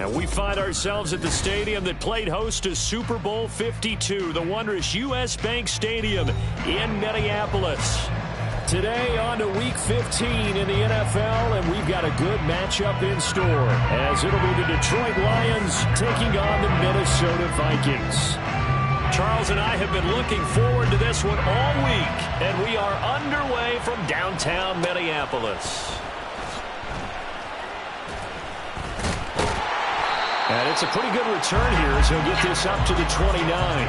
And we find ourselves at the stadium that played host to Super Bowl 52, the wondrous U.S. Bank Stadium in Minneapolis. Today on to Week 15 in the NFL, and we've got a good matchup in store, as it'll be the Detroit Lions taking on the Minnesota Vikings. Charles and I have been looking forward to this one all week, and we are underway from downtown Minneapolis. And it's a pretty good return here as he'll get this up to the 29.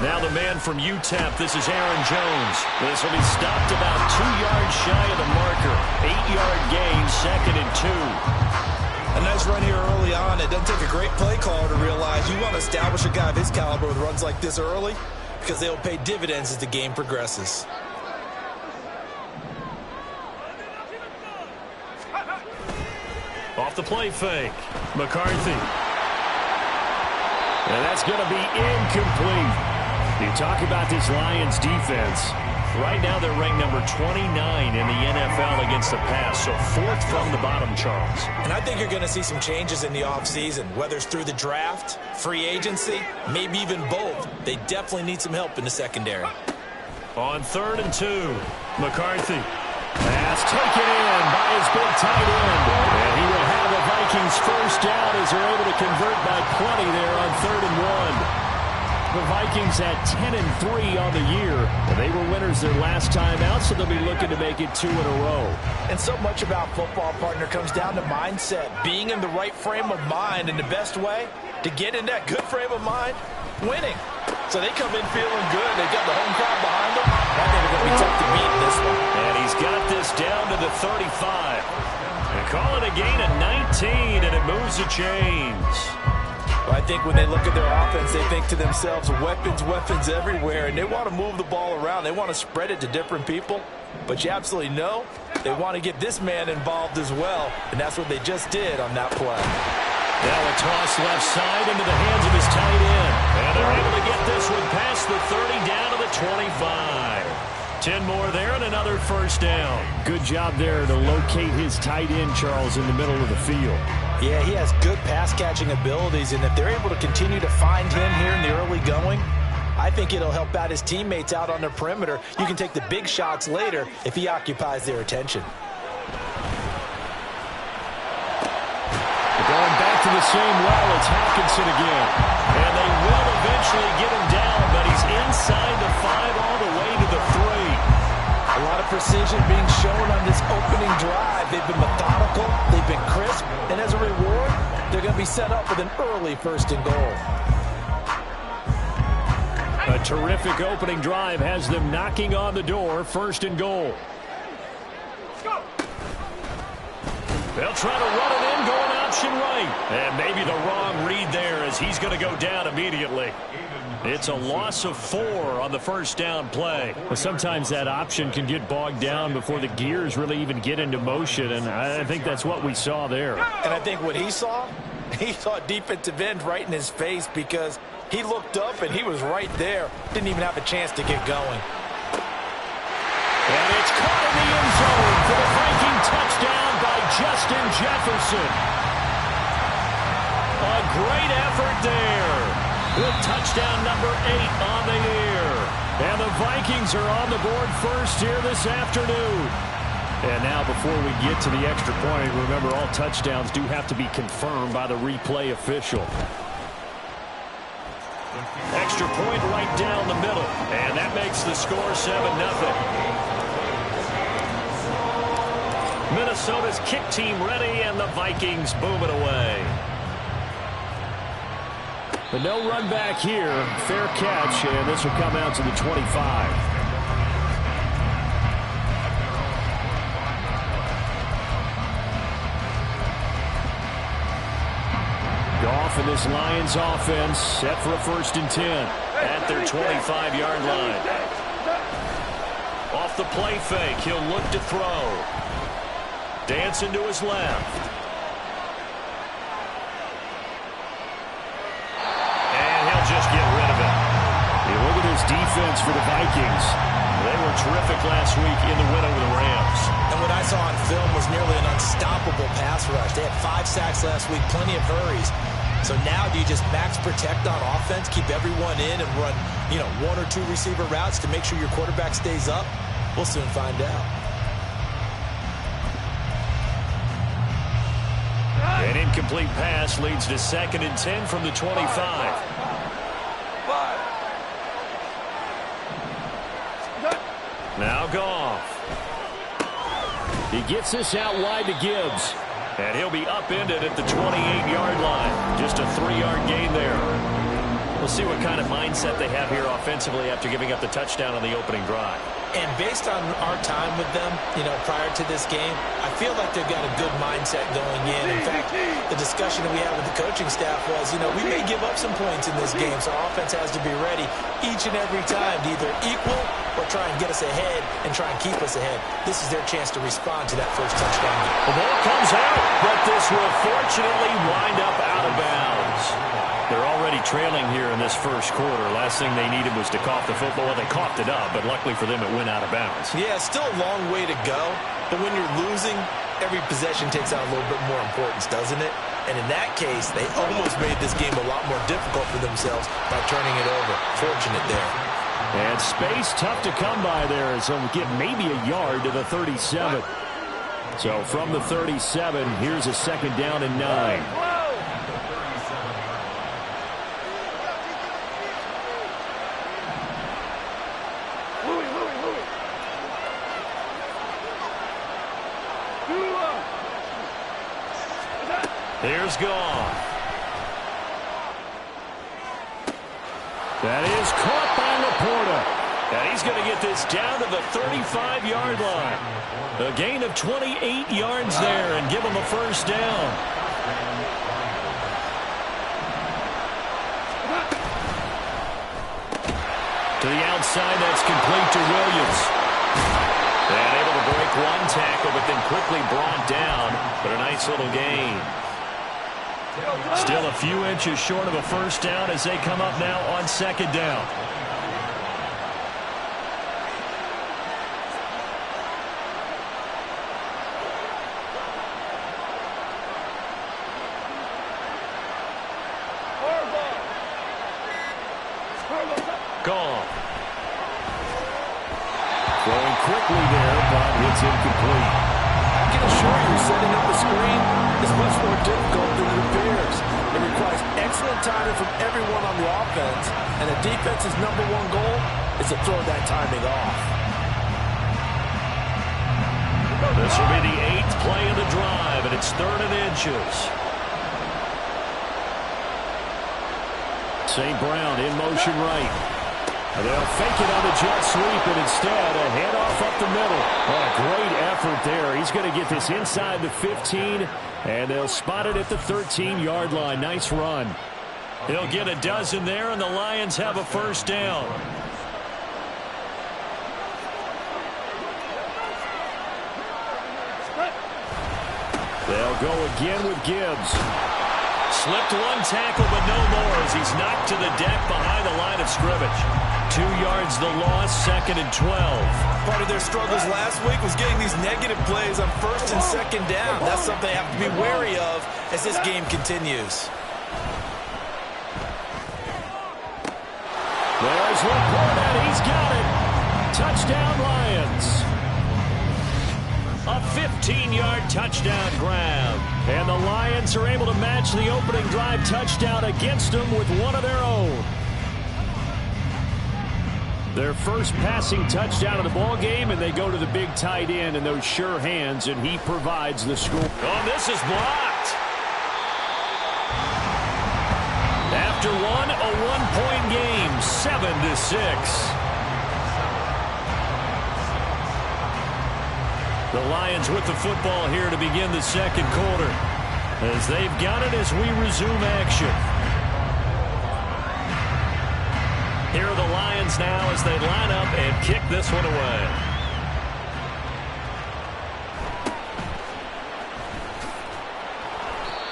Now the man from UTEP, this is Aaron Jones. This will be stopped about 2 yards shy of the marker. 8-yard gain, 2nd and 2. A nice run here early on. It doesn't take a great play caller to realize you want to establish a guy of his caliber with runs like this early because they'll pay dividends as the game progresses. Off the play fake. McCarthy. And that's going to be incomplete. You talk about this Lions defense. Right now they're ranked number 29 in the NFL against the pass, so 4th from the bottom, Charles. And I think you're going to see some changes in the offseason, whether it's through the draft, free agency, maybe even both. They definitely need some help in the secondary. On 3rd and 2, McCarthy. Pass taken in by his big tight end. And he will have the Vikings first down as they're able to convert by plenty there on 3rd and 1. The Vikings at 10-3 on the year. And they were winners their last time out, so they'll be looking to make it 2 in a row. And so much about football, partner, comes down to mindset. Being in the right frame of mind, and the best way to get in that good frame of mind, winning. So they come in feeling good. They've got the home crowd behind them. I think they're going to be tough to beat in this one. And he's got this down to the 35. They call it a gain of 19, and it moves the chains. I think when they look at their offense, they think to themselves, weapons, weapons everywhere, and they want to move the ball around. They want to spread it to different people, but you absolutely know they want to get this man involved as well, and that's what they just did on that play. Now a toss left side into the hands of his tight end, and they're able to get this one past the 30 down to the 25. 10 more there and another first down. Good job there to locate his tight end, Charles, in the middle of the field. Yeah, he has good pass-catching abilities, and if they're able to continue to find him here in the early going, I think it'll help out his teammates out on the perimeter. You can take the big shots later if he occupies their attention. Going back to the same well, it's Hockenson again. And they will eventually get him down, but he's inside the 5 all the way to the 3. A lot of precision being shown on this opening drive. They've been methodical, they've been crisp, and as a reward, they're going to be set up with an early 1st and goal. A terrific opening drive has them knocking on the door, 1st and goal. They'll try to run it in, going option right. And maybe the wrong read there as he's going to go down immediately. It's a loss of 4 on the first down play. Well, sometimes that option can get bogged down before the gears really even get into motion, and I think that's what we saw there. And I think what he saw defensive end right in his face because he looked up and he was right there. Didn't even have a chance to get going. And it's caught in the end zone for the Viking touchdown by Justin Jefferson. A great effort there. With touchdown number 8 on the year. And the Vikings are on the board first here this afternoon. And now before we get to the extra point, remember all touchdowns do have to be confirmed by the replay official. Extra point right down the middle. And that makes the score 7-0. Minnesota's kick team ready, and the Vikings boom it away. But no run back here. Fair catch, and this will come out to the 25. Goff and this Lions offense set for a 1st and 10 at their 25-yard line. Off the play fake, he'll look to throw. Dancing to his left. And he'll just get rid of it. You look at his defense for the Vikings. They were terrific last week in the win over the Rams. And what I saw on film was nearly an unstoppable pass rush. They had 5 sacks last week, plenty of hurries. So now do you just max protect on offense, keep everyone in and run, 1 or 2 receiver routes to make sure your quarterback stays up? We'll soon find out. An incomplete pass leads to 2nd and 10 from the 25. Now Goff. He gets this out wide to Gibbs. And he'll be upended at the 28-yard line. Just a 3-yard gain there. We'll see what kind of mindset they have here offensively after giving up the touchdown on the opening drive. And based on our time with them, prior to this game, I feel like they've got a good mindset going in. In fact, the discussion that we had with the coaching staff was, we may give up some points in this game, so our offense has to be ready each and every time to either equal or try and get us ahead and try and keep us ahead. This is their chance to respond to that first touchdown. The ball comes out, but this will fortunately wind up out of bounds. They're already trailing here in this first quarter. Last thing they needed was to cough the football. Well, they coughed it up, but luckily for them, it went out of bounds. Yeah, still a long way to go, but when you're losing, every possession takes on a little bit more importance, doesn't it? And in that case, they almost made this game a lot more difficult for themselves by turning it over. Fortunate there. And space tough to come by there, as they'll get maybe a yard to the 37. So from the 37, here's a 2nd down and 9. Here's Goff. That is caught by Laporta. And he's going to get this down to the 35-yard line. A gain of 28 yards there and give him a first down. To the outside, that's complete to Williams. And able to break one tackle, but then quickly brought down. But a nice little gain. Still a few inches short of a first down as they come up now on 2nd down. Goff. Throwing quickly there, but it's incomplete. I can assure you, setting up the screen is much more difficult than it appears. It requires excellent timing from everyone on the offense, and the defense's #1 goal is to throw that timing off. This will be the 8th play of the drive, and it's 3rd and inches. St. Brown in motion right. They'll fake it on the jet sweep, and instead a handoff up the middle. Oh, a great effort there. He's going to get this inside the 15, and they'll spot it at the 13-yard line. Nice run. He'll get a dozen there, and the Lions have a first down. They'll go again with Gibbs. Slipped one tackle, but no more as he's knocked to the deck behind the line of scrimmage. 2 yards the loss, 2nd and 12. Part of their struggles last week was getting these negative plays on 1st and 2nd down. That's something they have to be wary of as this game continues. There's Laporta. He's got it. Touchdown, Lions. A 15-yard touchdown grab. And the Lions are able to match the opening drive touchdown against them with one of their own. Their first passing touchdown of the ball game, and they go to the big tight end and those sure hands, and he provides the score. Oh, this is blocked. After one, a one-point game, 7-6. The Lions with the football here to begin the 2nd quarter, as they've got it as we resume action. Here are the Lions now as they line up and kick this one away.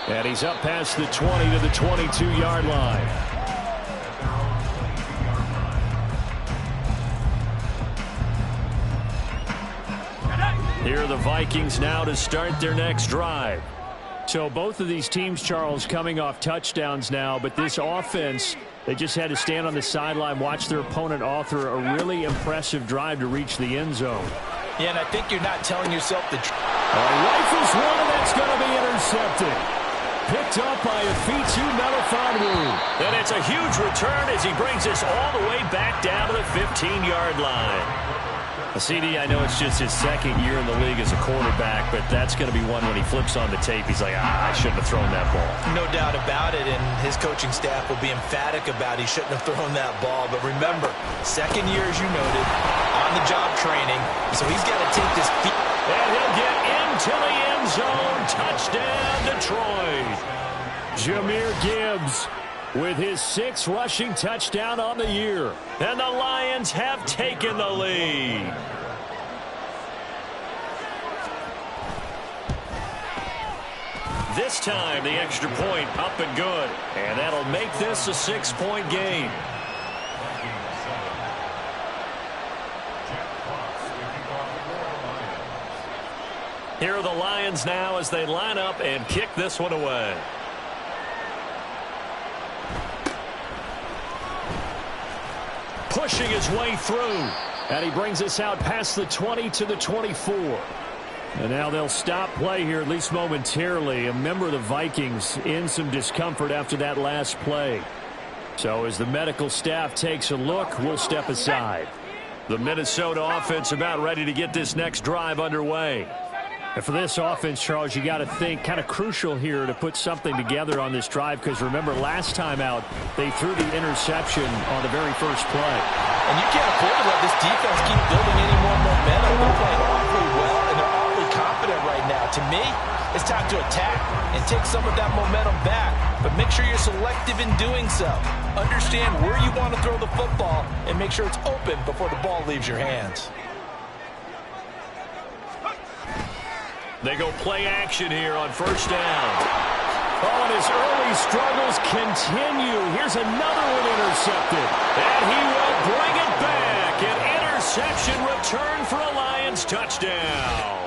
And he's up past the 20 to the 22-yard line. Here are the Vikings now to start their next drive. So both of these teams, Charles, coming off touchdowns now, but this offense, they just had to stand on the sideline, watch their opponent author a really impressive drive to reach the end zone. Yeah, and I think you're not telling yourself the truth. Rifles one, and that's going to be intercepted. Picked up by Afitu Melifonwu. And it's a huge return as he brings us all the way back down to the 15-yard line. CD, I know it's just his second year in the league as a quarterback, but that's going to be one when he flips on the tape. He's like, I shouldn't have thrown that ball. No doubt about it, and his coaching staff will be emphatic about he shouldn't have thrown that ball. But remember, second year, as you noted, on-the-job training, so he's got to take this feet. And he'll get into the end zone. Touchdown, Detroit. Jahmyr Gibbs with his 6th rushing touchdown on the year. And the Lions have taken the lead. This time, the extra point up and good. And that'll make this a 6-point game. Here are the Lions now as they line up and kick this one away. Pushing his way through. And he brings us out past the 20 to the 24. And now they'll stop play here, at least momentarily. A member of the Vikings in some discomfort after that last play. So as the medical staff takes a look, we'll step aside. The Minnesota offense about ready to get this next drive underway. And for this offense, Charles, you got to think kind of crucial here to put something together on this drive, because remember last time out they threw the interception on the very first play. And you can't afford to let this defense keep building any more momentum. They're playing awfully well, and they're awfully confident right now. To me, it's time to attack and take some of that momentum back. But make sure you're selective in doing so. Understand where you want to throw the football and make sure it's open before the ball leaves your hands. They go play action here on first down. Oh, and his early struggles continue. Here's another one intercepted. And he will bring it back. An interception return for a Lions touchdown.